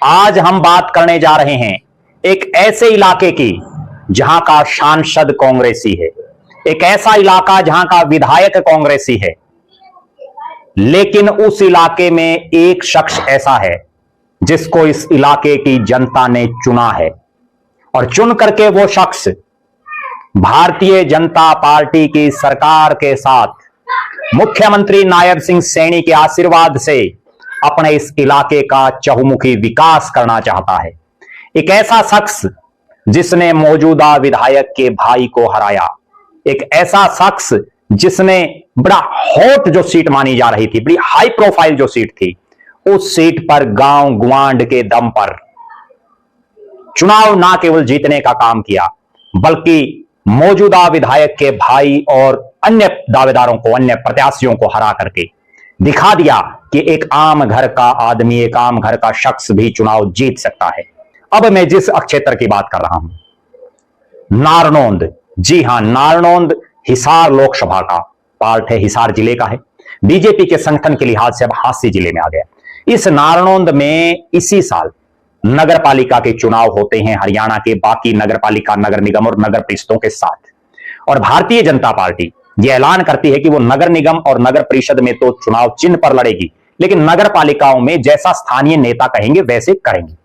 आज हम बात करने जा रहे हैं एक ऐसे इलाके की जहां का सांसद कांग्रेसी है, एक ऐसा इलाका जहां का विधायक कांग्रेसी है, लेकिन उस इलाके में एक शख्स ऐसा है जिसको इस इलाके की जनता ने चुना है और चुन करके वो शख्स भारतीय जनता पार्टी की सरकार के साथ मुख्यमंत्री नायब सिंह सैनी के आशीर्वाद से अपने इस इलाके का चहुमुखी विकास करना चाहता है। एक ऐसा शख्स जिसने मौजूदा विधायक के भाई को हराया, एक ऐसा शख्स जिसने बड़ा हॉट जो सीट मानी जा रही थी, बड़ी हाई प्रोफाइल जो सीट थी, उस सीट पर गांव गुआंड के दम पर चुनाव ना केवल जीतने का काम किया बल्कि मौजूदा विधायक के भाई और अन्य दावेदारों को, अन्य प्रत्याशियों को हरा करके दिखा दिया कि एक आम घर का आदमी, एक आम घर का शख्स भी चुनाव जीत सकता है। अब मैं जिस क्षेत्र की बात कर रहा हूं, नारनौंद, जी हां, नारनौंद हिसार लोकसभा का पार्ट है, हिसार जिले का है। बीजेपी के संगठन के लिहाज से अब हांसी जिले में आ गया। इस नारनौंद में इसी साल नगर पालिका के चुनाव होते हैं, हरियाणा के बाकी नगर पालिका, नगर निगम और नगर परिषदों के साथ। और भारतीय जनता पार्टी यह ऐलान करती है कि वो नगर निगम और नगर परिषद में तो चुनाव चिन्ह पर लड़ेगी, लेकिन नगर पालिकाओं में जैसा स्थानीय नेता कहेंगे वैसे करेंगे।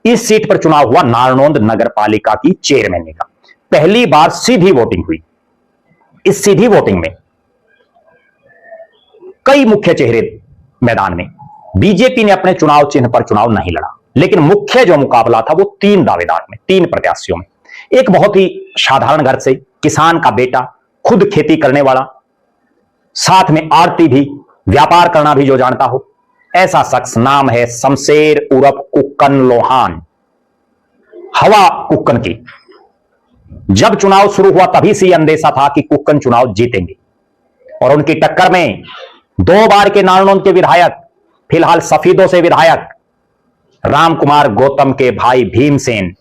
इस सीट पर चुनाव हुआ नारनौंद नगर पालिका की चेयरमैन का। पहली बार सीधी वोटिंग हुई। इस सीधी वोटिंग में कई मुख्य चेहरे मैदान में। बीजेपी ने अपने चुनाव चिन्ह पर चुनाव नहीं लड़ा, लेकिन मुख्य जो मुकाबला था वो तीन दावेदार में, तीन प्रत्याशियों में। एक बहुत ही साधारण घर से, किसान का बेटा, खुद खेती करने वाला, साथ में आरती भी, व्यापार करना भी जो जानता हो, ऐसा शख्स। नाम है शमशेर उर्फ कुक्कन लोहान, हवा कुक्कन की। जब चुनाव शुरू हुआ तभी से अंदेशा था कि कुक्कन चुनाव जीतेंगे और उनकी टक्कर में 2 बार के नारनौंद के विधायक, फिलहाल सफीदों से विधायक राम कुमार गौतम के भाई भीमसेन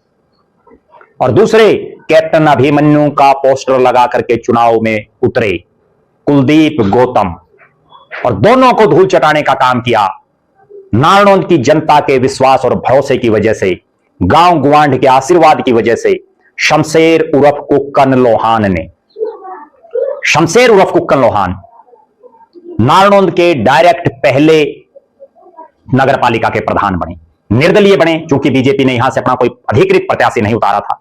और दूसरे कैप्टन अभिमन्यु का पोस्टर लगा करके चुनाव में उतरे कुलदीप गौतम, और दोनों को धूल चटाने का काम किया। नारनौंद की जनता के विश्वास और भरोसे की वजह से, गांव गुआंढ के आशीर्वाद की वजह से शमशेर उर्फ कुक्कन लोहान ने, शमशेर उर्फ कुक्कन लोहान नारनौंद के डायरेक्ट पहले नगर पालिका के प्रधान बने। निर्दलीय बने, क्योंकि बीजेपी ने यहां से अपना कोई अधिकृत प्रत्याशी नहीं उतारा था।